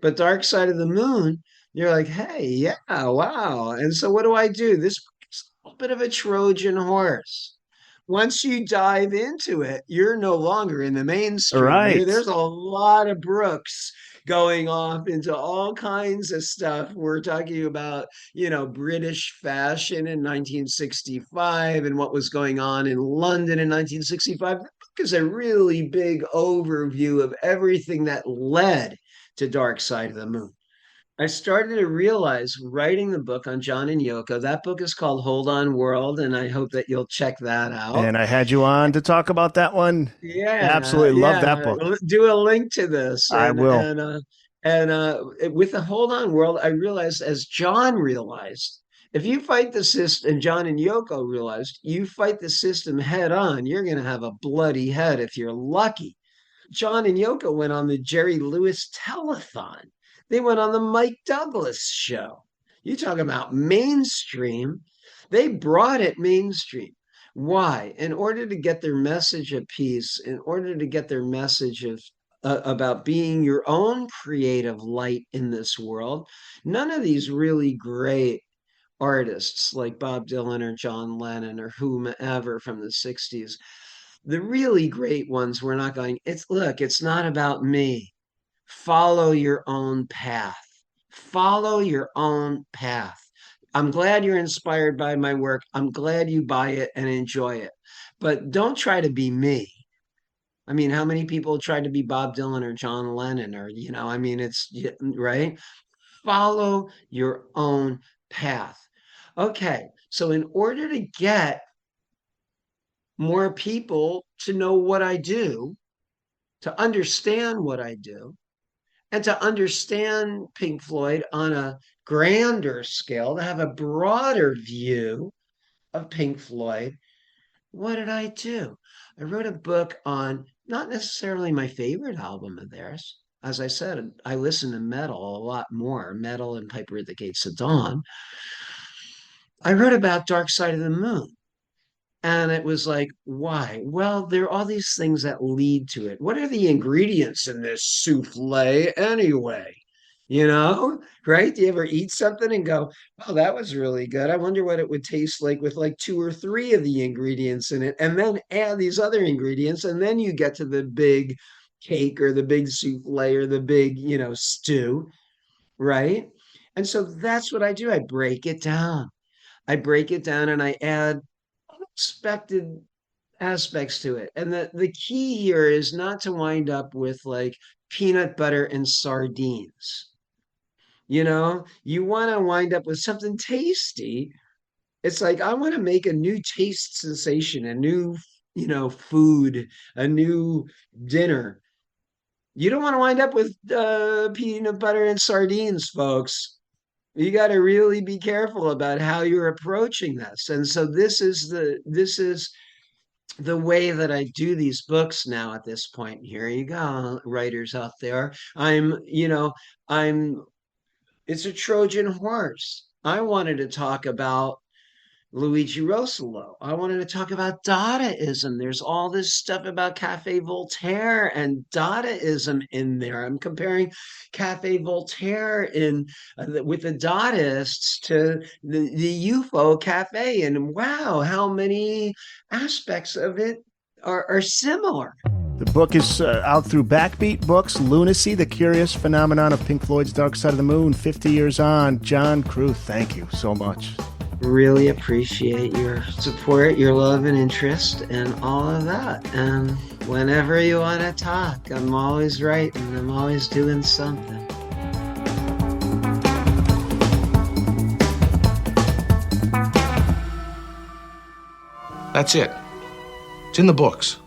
But Dark Side of the Moon, you're like, hey, yeah, wow. And so what do? This is a bit of a Trojan horse. Once you dive into it, you're no longer in the mainstream. Right. There's a lot of Brooks going off into all kinds of stuff. We're talking about, British fashion in 1965 and what was going on in London in 1965. The book is a really big overview of everything that led to Dark Side of the Moon. I started to realize writing the book on John and Yoko. That book is called Hold On World, and I hope that you'll check that out. And I had you on to talk about that one. Yeah, Absolutely love that book. Do a link to this. I will. With the Hold On World, I realized, as John realized, if you fight the system, and John and Yoko realized, you fight the system head on, you're going to have a bloody head if you're lucky. John and Yoko went on the Jerry Lewis telethon. They went on the Mike Douglas show. You talk about mainstream. They brought it mainstream. Why? In order to get their message of peace, in order to get their message of about being your own creative light in this world. None of these really great artists like Bob Dylan or John Lennon or whomever from the 60s, the really great ones were not going, it's not about me. Follow your own path. Follow your own path. I'm glad you're inspired by my work. I'm glad you buy it and enjoy it. But don't try to be me. I mean, how many people tried to be Bob Dylan or John Lennon it's right. Follow your own path. Okay. So in order to get more people to know what I do, to understand what I do, and to understand Pink Floyd on a grander scale, to have a broader view of Pink Floyd, what did I do? I wrote a book on not necessarily my favorite album of theirs. As I said, I listen to metal a lot more, metal and Piper at the Gates of Dawn. I wrote about Dark Side of the Moon. And it was like, why? Well, there are all these things that lead to it. What are the ingredients in this souffle anyway? Right? Do you ever eat something and go, oh, that was really good. I wonder what it would taste like with like 2 or 3 of the ingredients in it. And then add these other ingredients. And then you get to the big cake or the big souffle or the big, stew. Right? And so that's what I do. I break it down. And I add unexpected aspects to it. And the key here is not to wind up with like peanut butter and sardines. You want to wind up with something tasty. It's like, I want to make a new taste sensation, a new, food, a new dinner. You don't want to wind up with peanut butter and sardines, folks. You got to really be careful about how you're approaching this. And so this is the way that I do these books now at this point. Here you go, writers out there. It's a Trojan horse. I wanted to talk about Luigi Rossello. I wanted to talk about Dadaism. There's all this stuff about Cafe Voltaire and Dadaism in there. I'm comparing Cafe Voltaire with the Dadaists to the UFO Cafe, and wow, how many aspects of it are similar. The book is out through Backbeat Books, Lunacy, The Curious Phenomenon of Pink Floyd's Dark Side of the Moon, 50 years on. John Kruth, thank you so much. Really appreciate your support, your love and interest, and all of that. And whenever you want to talk, I'm always writing. I'm always doing something. That's it. It's in the books.